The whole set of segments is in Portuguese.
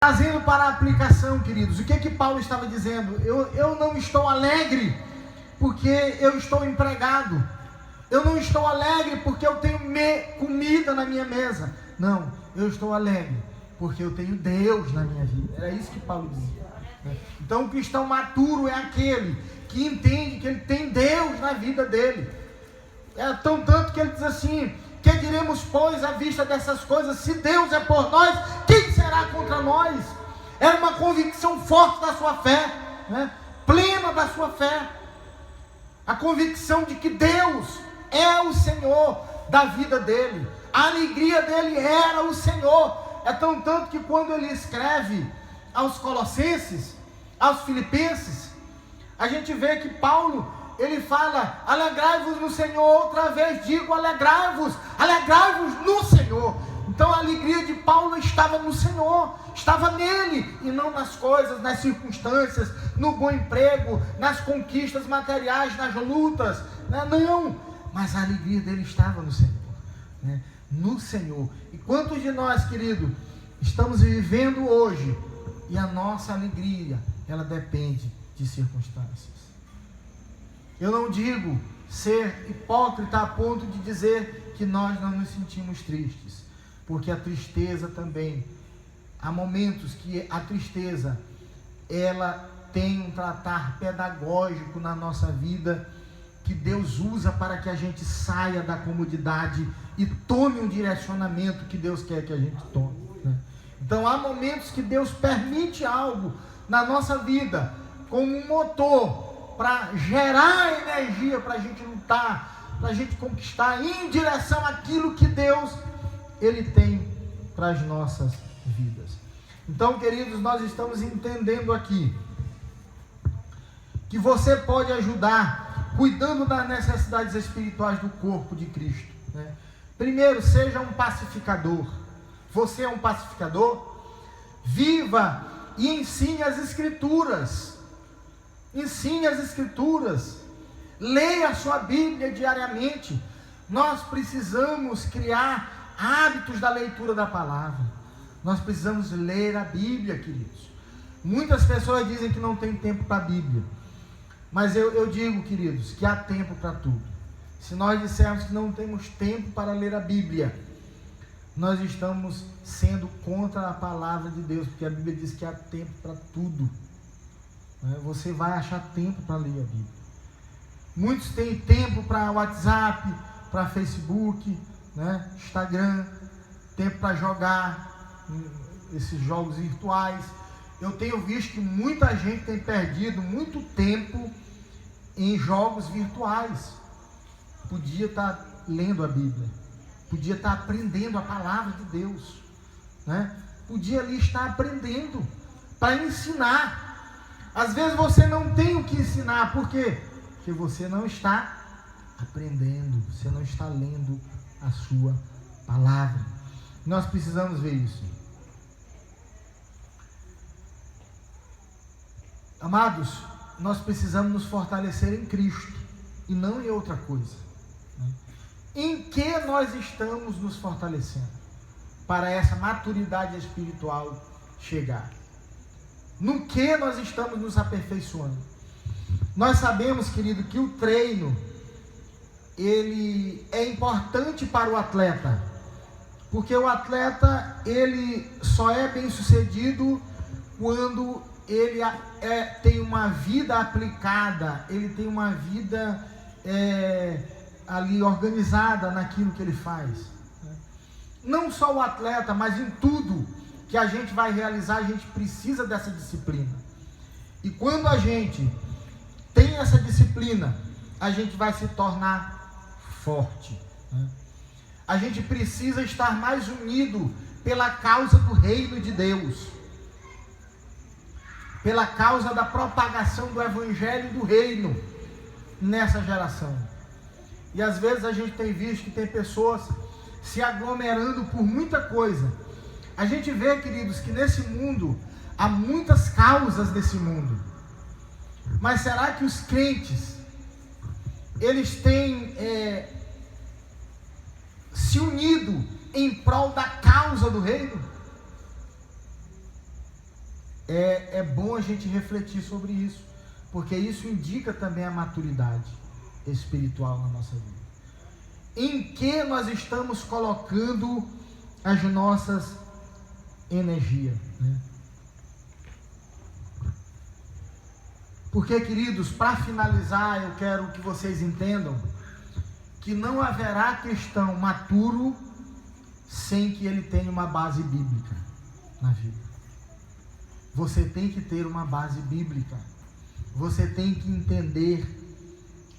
Trazendo para a aplicação, queridos, o que Paulo estava dizendo? Eu não estou alegre porque eu estou empregado. Eu não estou alegre porque eu tenho comida na minha mesa. Não, eu estou alegre porque eu tenho Deus na minha vida. Era isso que Paulo dizia. Então o cristão maturo é aquele que entende que ele tem Deus na vida dele. Tanto que ele diz assim: que diremos, pois, à vista dessas coisas? Se Deus é por nós, quem será contra nós? É uma convicção forte da sua fé, plena da sua fé. A convicção de que Deus é o Senhor da vida dele. A alegria dele era o Senhor. Tanto que quando ele escreve aos Colossenses, aos Filipenses, a gente vê que Paulo, ele fala: alegrai-vos no Senhor. Outra vez digo, alegrai-vos no Senhor. Então a alegria de Paulo estava no Senhor, estava nele, e não nas coisas, nas circunstâncias, no bom emprego, nas conquistas materiais, nas lutas, não, mas a alegria dele estava no Senhor, no Senhor. E quantos de nós, querido, estamos vivendo hoje, e a nossa alegria, ela depende de circunstâncias? Eu não digo ser hipócrita a ponto de dizer que nós não nos sentimos tristes, porque a tristeza também, há momentos que a tristeza, ela tem um tratar pedagógico na nossa vida, que Deus usa para que a gente saia da comodidade e tome um direcionamento que Deus quer que a gente tome, Então há momentos que Deus permite algo na nossa vida, como um motor, para gerar energia, para a gente lutar, para a gente conquistar, em direção àquilo que Deus, Ele tem para as nossas vidas. Então, queridos, nós estamos entendendo aqui que você pode ajudar, cuidando das necessidades espirituais do corpo de Cristo, Primeiro, seja um pacificador. Você é um pacificador? Viva e ensine as Escrituras. Ensine as Escrituras. Leia a sua Bíblia diariamente. Nós precisamos criar hábitos da leitura da palavra. Nós precisamos ler a Bíblia, queridos. Muitas pessoas dizem que não tem tempo para a Bíblia. Mas eu digo, queridos, que há tempo para tudo. Se nós dissermos que não temos tempo para ler a Bíblia, nós estamos sendo contra a palavra de Deus, porque a Bíblia diz que há tempo para tudo. Você vai achar tempo para ler a Bíblia. Muitos têm tempo para WhatsApp, para Facebook, Instagram, tempo para jogar esses jogos virtuais. Eu tenho visto que muita gente tem perdido muito tempo em jogos virtuais. Podia estar lendo a Bíblia, podia estar aprendendo a palavra de Deus, Podia ali estar aprendendo para ensinar. Às vezes você não tem o que ensinar, por quê? Porque você não está aprendendo, você não está lendo a sua palavra. Nós precisamos ver isso. Amados, nós precisamos nos fortalecer em Cristo e não em outra coisa. Em que nós estamos nos fortalecendo para essa maturidade espiritual chegar? No que nós estamos nos aperfeiçoando? Nós sabemos, querido, que o treino, ele é importante para o atleta, porque o atleta, ele só é bem sucedido quando ele tem uma vida aplicada, ele tem uma vida ali organizada naquilo que ele faz. Não só o atleta, mas em tudo que a gente vai realizar, a gente precisa dessa disciplina. E quando a gente tem essa disciplina, a gente vai se tornar forte. A gente precisa estar mais unido pela causa do reino de Deus, pela causa da propagação do evangelho do reino nessa geração. E às vezes a gente tem visto que tem pessoas se aglomerando por muita coisa. A gente vê, queridos, que nesse mundo há muitas causas nesse mundo. Mas será que os crentes, eles têm se unido em prol da causa do reino? é bom a gente refletir sobre isso, porque isso indica também a maturidade espiritual na nossa vida. Em que nós estamos colocando as nossas energias, né? Porque, queridos, para finalizar, eu quero que vocês entendam que não haverá cristão maturo sem que ele tenha uma base bíblica na vida. Você tem que ter uma base bíblica. Você tem que entender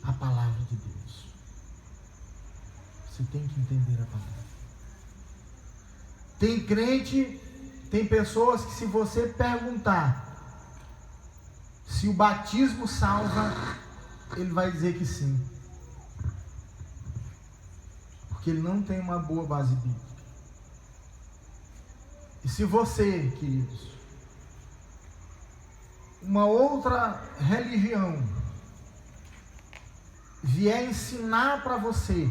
a palavra de Deus. Você tem que entender a palavra. Tem crente, tem pessoas que, se você perguntar se o batismo salva, ele vai dizer que sim. Porque ele não tem uma boa base bíblica. E se você, queridos, uma outra religião vier ensinar para você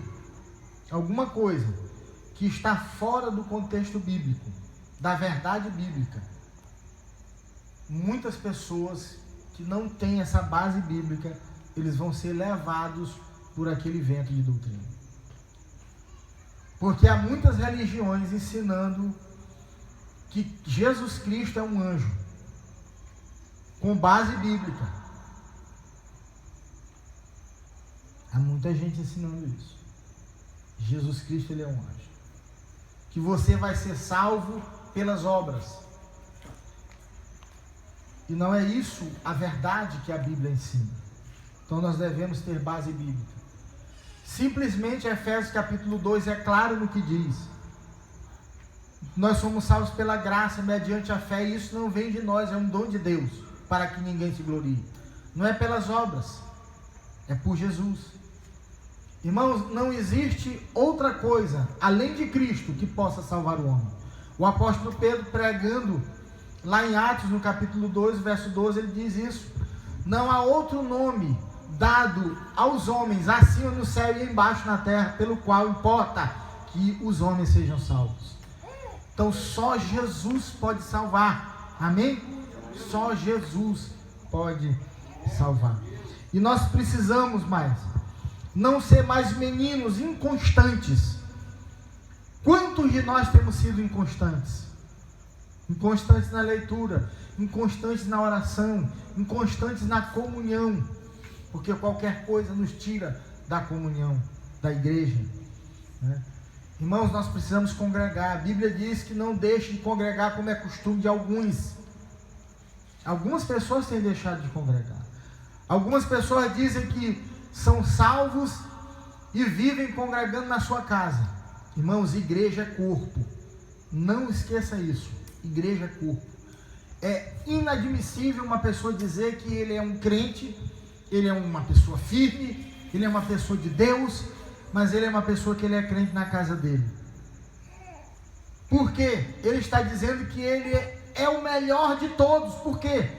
alguma coisa que está fora do contexto bíblico, da verdade bíblica, muitas pessoas que não têm essa base bíblica, eles vão ser levados por aquele vento de doutrina. Porque há muitas religiões ensinando que Jesus Cristo é um anjo, com base bíblica. Há muita gente ensinando isso. Jesus Cristo, ele é um anjo. Que você vai ser salvo pelas obras. E não é isso a verdade que a Bíblia ensina. Então nós devemos ter base bíblica. Simplesmente Efésios capítulo 2 é claro no que diz. Nós somos salvos pela graça, mediante a fé, e isso não vem de nós, é um dom de Deus, para que ninguém se glorie. Não é pelas obras, é por Jesus. Irmãos, não existe outra coisa, além de Cristo, que possa salvar o homem. O apóstolo Pedro, pregando lá em Atos, no capítulo 2, verso 12, ele diz isso. Não há outro nome dado aos homens, acima no céu e embaixo na terra, pelo qual importa que os homens sejam salvos. Então só Jesus pode salvar, amém? Só Jesus pode salvar. E nós precisamos não ser mais meninos inconstantes. Quantos de nós temos sido inconstantes? Inconstantes na leitura, inconstantes na oração, inconstantes na comunhão, porque qualquer coisa nos tira da comunhão, da igreja, né? Irmãos, nós precisamos congregar. A Bíblia diz que não deixe de congregar como é costume de alguns. Algumas pessoas têm deixado de congregar. Algumas pessoas dizem que são salvos e vivem congregando na sua casa. Irmãos, igreja é corpo. Não esqueça isso. Igreja é corpo. É inadmissível uma pessoa dizer que ele é um crente, ele é uma pessoa firme, ele é uma pessoa de Deus, mas ele é uma pessoa que ele é crente na casa dele. Por quê? Ele está dizendo que ele é o melhor de todos. Por quê?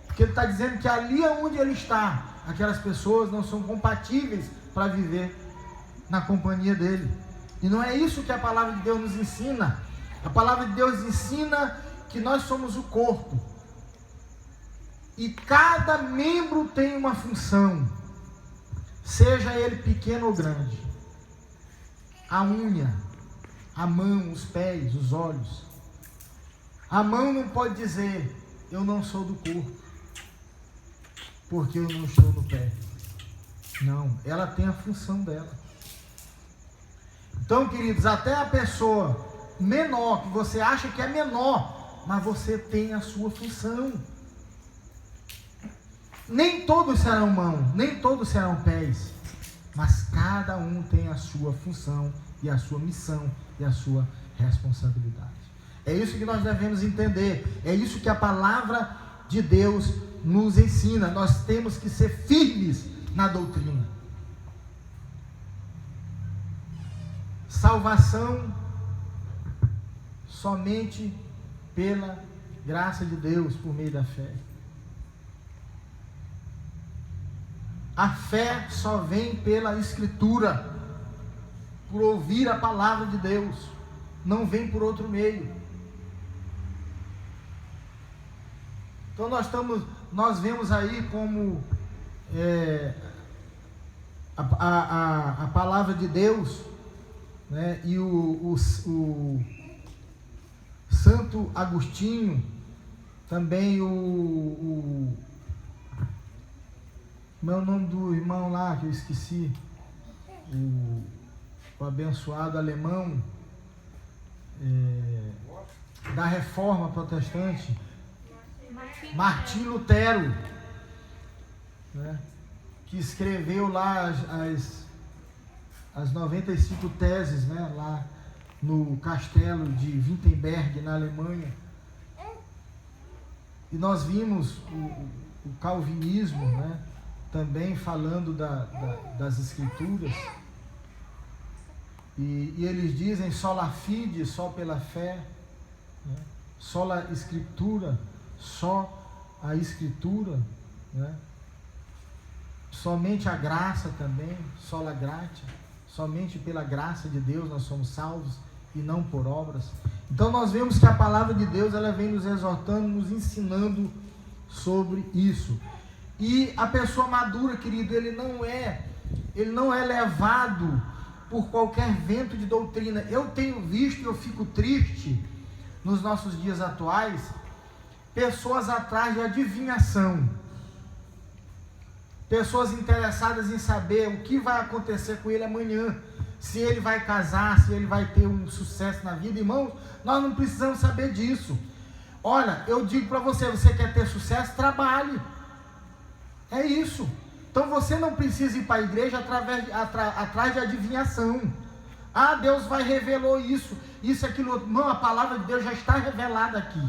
Porque ele está dizendo que ali onde ele está, aquelas pessoas não são compatíveis para viver na companhia dele. E não é isso que a palavra de Deus nos ensina. A palavra de Deus ensina que nós somos o corpo. E cada membro tem uma função, seja ele pequeno ou grande. A unha, a mão, os pés, os olhos. A mão não pode dizer, eu não sou do corpo, porque eu não estou no pé. Não, ela tem a função dela. Então, queridos, até a pessoa menor, que você acha que é menor, mas você tem a sua função. Nem todos serão mãos, nem todos serão pés, mas cada um tem a sua função e a sua missão e a sua responsabilidade. É isso que nós devemos entender. É isso que a palavra de Deus nos ensina. Nós temos que ser firmes na doutrina. Salvação somente pela graça de Deus, por meio da fé. A fé só vem pela Escritura, por ouvir a palavra de Deus, não vem por outro meio. Então nós vemos aí como a palavra de Deus, né, e o Santo Agostinho, também como é o nome do irmão lá que eu esqueci, o abençoado alemão, da Reforma Protestante, Martim Lutero, né, que escreveu lá as 95 teses, né, lá no castelo de Wittenberg, na Alemanha. E nós vimos o calvinismo, né, também falando das escrituras. E eles dizem sola fide, só pela fé, né, sola escritura, só a escritura, né, somente a graça também, sola gratia, somente pela graça de Deus nós somos salvos e não por obras. Então nós vemos que a palavra de Deus, ela vem nos exortando, nos ensinando sobre isso. E a pessoa madura, querido, ele não é levado por qualquer vento de doutrina. Eu tenho visto e eu fico triste nos nossos dias atuais, pessoas atrás de adivinhação, pessoas interessadas em saber o que vai acontecer com ele amanhã, se ele vai casar, se ele vai ter um sucesso na vida. Irmãos, nós não precisamos saber disso. Olha, eu digo para você, você quer ter sucesso? Trabalhe. É isso. Então você não precisa ir para a igreja atrás de adivinhação. Ah, Deus revelou isso, aquilo. Não, a palavra de Deus já está revelada aqui.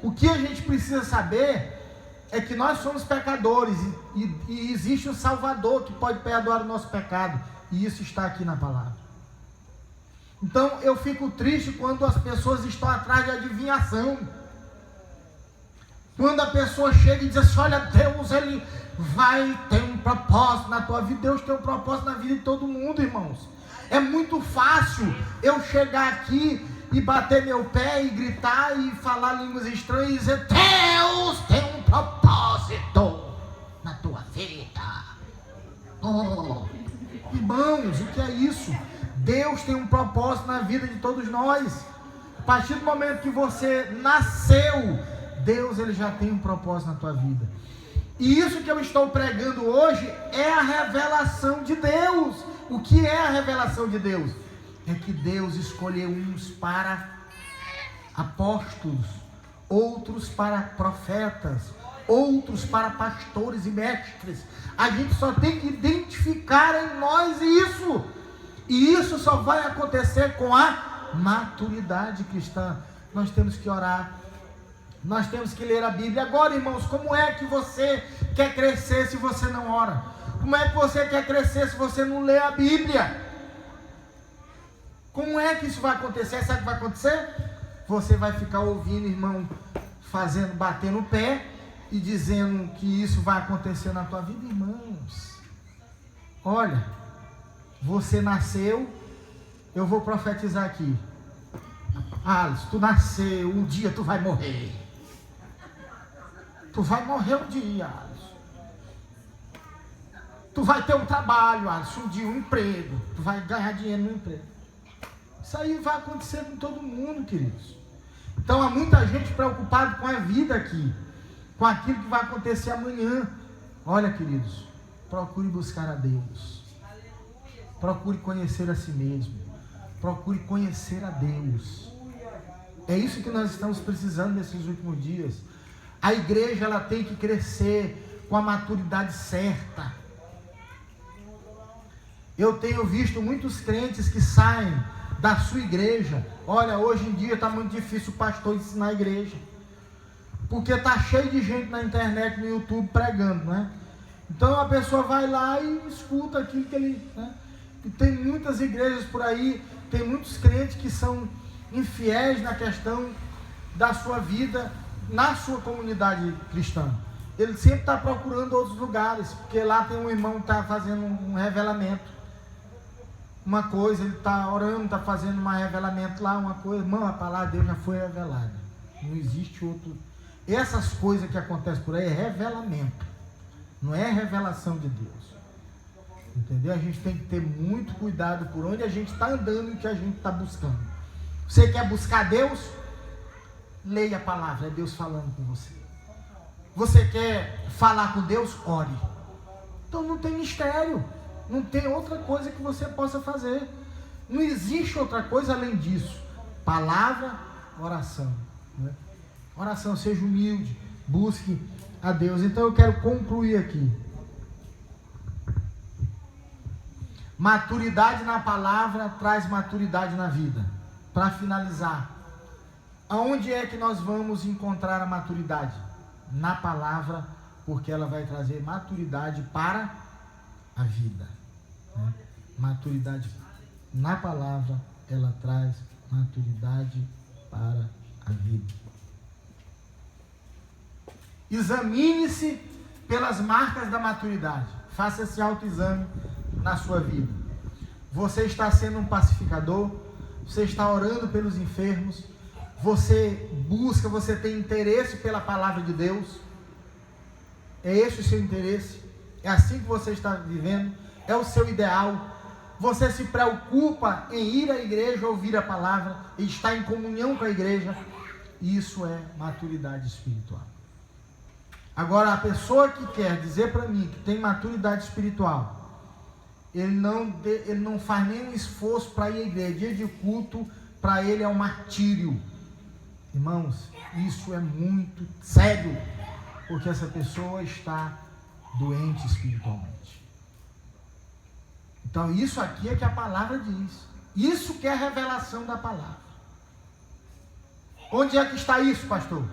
O que a gente precisa saber é que nós somos pecadores e existe um Salvador que pode perdoar o nosso pecado. E isso está aqui na palavra. Então eu fico triste quando as pessoas estão atrás de adivinhação. Quando a pessoa chega e diz assim: olha, Deus, ele vai ter um propósito na tua vida. Deus tem um propósito na vida de todo mundo, irmãos. É muito fácil eu chegar aqui e bater meu pé e gritar e falar línguas estranhas e dizer: Deus tem um propósito na tua vida. Oh, irmãos, o que é isso? Deus tem um propósito na vida de todos nós. A partir do momento que você nasceu, Deus, ele já tem um propósito na tua vida. E isso que eu estou pregando hoje é a revelação de Deus. O que é a revelação de Deus? É que Deus escolheu uns para apóstolos, outros para profetas, outros para pastores e mestres. A gente só tem que identificar em nós isso. E isso só vai acontecer com a maturidade cristã. Nós temos que orar, nós temos que ler a Bíblia. Agora, irmãos, como é que você quer crescer se você não ora? Como é que você quer crescer se você não lê a Bíblia? Como é que isso vai acontecer? Sabe o que vai acontecer? Você vai ficar ouvindo, irmão, batendo o pé e dizendo que isso vai acontecer na tua vida. Irmãos, olha, você nasceu, eu vou profetizar aqui. Alisson, tu nasceu, um dia tu vai morrer. Tu vai morrer um dia, Alisson. Tu vai ter um trabalho, Alisson, um dia um emprego. Tu vai ganhar dinheiro no emprego. Isso aí vai acontecer com todo mundo, queridos. Então há muita gente preocupada com a vida aqui, com aquilo que vai acontecer amanhã. Olha, queridos, procure buscar a Deus. Procure conhecer a si mesmo. Procure conhecer a Deus. É isso que nós estamos precisando nesses últimos dias. A igreja, ela tem que crescer com a maturidade certa. Eu tenho visto muitos crentes que saem da sua igreja. Olha, hoje em dia está muito difícil o pastor ensinar a igreja, porque está cheio de gente na internet, no YouTube, pregando, né? Então a pessoa vai lá e escuta aquilo que ele... né? E tem muitas igrejas por aí, tem muitos crentes que são infiéis na questão da sua vida, na sua comunidade cristã. Ele sempre está procurando outros lugares, porque lá tem um irmão que está fazendo um revelamento. Uma coisa, ele está orando, está fazendo um revelamento lá, uma coisa. Irmão, a palavra de Deus já foi revelada. Não existe outro. Essas coisas que acontecem por aí é revelamento, não é revelação de Deus. Entendeu? A gente tem que ter muito cuidado por onde a gente está andando e o que a gente está buscando. Você quer buscar Deus? Leia a palavra, é Deus falando com você. Você quer falar com Deus? Ore. Então não tem mistério, não tem outra coisa que você possa fazer. Não existe outra coisa além disso. Palavra, oração. Né? Oração, seja humilde, busque a Deus. Então eu quero concluir aqui. Maturidade na palavra traz maturidade na vida. Para finalizar, aonde é que nós vamos encontrar a maturidade? Na palavra, porque ela vai trazer maturidade para a vida. Né? Maturidade na palavra, ela traz maturidade para a vida. Examine-se pelas marcas da maturidade. Faça esse autoexame na sua vida. Você está sendo um pacificador? Você está orando pelos enfermos? Você busca, você tem interesse pela palavra de Deus? É esse o seu interesse? É assim que você está vivendo? É o seu ideal? Você se preocupa em ir à igreja, ouvir a palavra e estar em comunhão com a igreja? Isso é maturidade espiritual. Agora, a pessoa que quer dizer para mim que tem maturidade espiritual, ele não faz nenhum esforço para ir à igreja. Dia de culto, para ele é um martírio. Irmãos, isso é muito sério, porque essa pessoa está doente espiritualmente. Então, isso aqui é que a palavra diz. Isso que é a revelação da palavra. Onde é que está isso, pastor?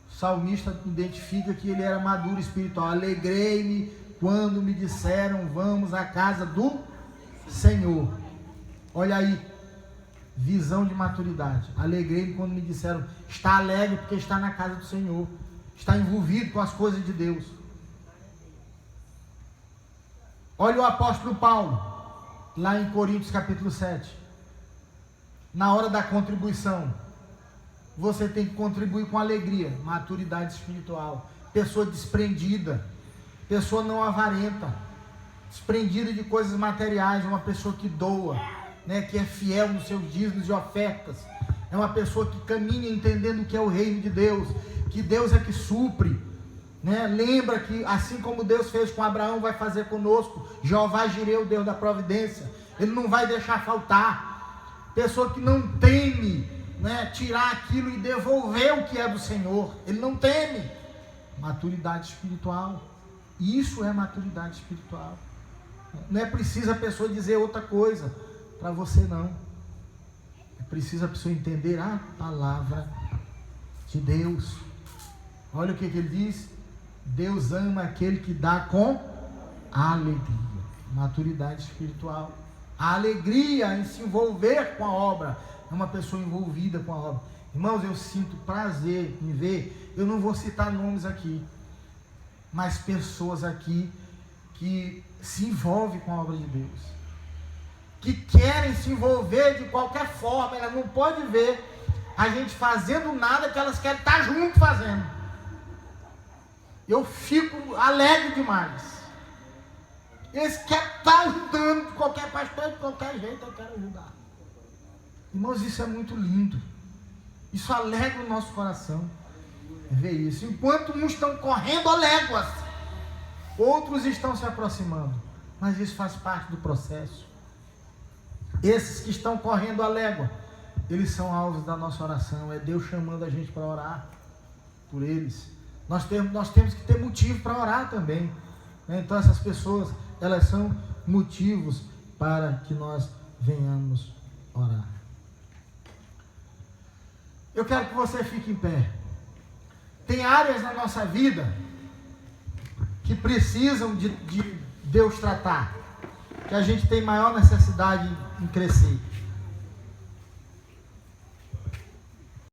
O salmista identifica que ele era maduro espiritual. Alegrei-me quando me disseram, vamos à casa do Senhor. Olha aí, visão de maturidade. Alegrei-me quando me disseram, está alegre porque está na casa do Senhor, está envolvido com as coisas de Deus. Olha o apóstolo Paulo, lá em Coríntios capítulo 7. Na hora da contribuição, você tem que contribuir com alegria. Maturidade espiritual. Pessoa desprendida, pessoa não avarenta, desprendida de coisas materiais, uma pessoa que doa, né, que é fiel nos seus dízimos e ofertas, é uma pessoa que caminha entendendo o que é o reino de Deus, que Deus é que supre, né? Lembra que assim como Deus fez com Abraão, vai fazer conosco. Jeová Jireh, o Deus da providência, ele não vai deixar faltar. Pessoa que não teme, né, tirar aquilo e devolver o que é do Senhor, ele não teme. Maturidade espiritual. Isso é maturidade espiritual. Não é preciso a pessoa dizer outra coisa para você, não. É preciso a pessoa entender a palavra de Deus. Olha o que ele diz. Deus ama aquele que dá com alegria. Maturidade espiritual. A alegria em se envolver com a obra. É uma pessoa envolvida com a obra. Irmãos, eu sinto prazer em ver, eu não vou citar nomes aqui, mas pessoas aqui que se envolvem com a obra de Deus, que querem se envolver de qualquer forma. Elas não podem ver a gente fazendo nada, que elas querem estar junto fazendo. Eu fico alegre demais. Eles querem estar ajudando de qualquer pastor, de qualquer jeito eu quero ajudar. Irmãos, isso é muito lindo. Isso alegra o nosso coração. Ver isso. Enquanto uns estão correndo a léguas, outros estão se aproximando. Mas isso faz parte do processo. Esses que estão correndo a légua, eles são alvos da nossa oração. É Deus chamando a gente para orar por eles. Nós temos que ter motivo para orar também. Então essas pessoas, elas são motivos para que nós venhamos orar. Eu quero que você fique em pé. Tem áreas na nossa vida que precisam de Deus tratar, que a gente tem maior necessidade em crescer.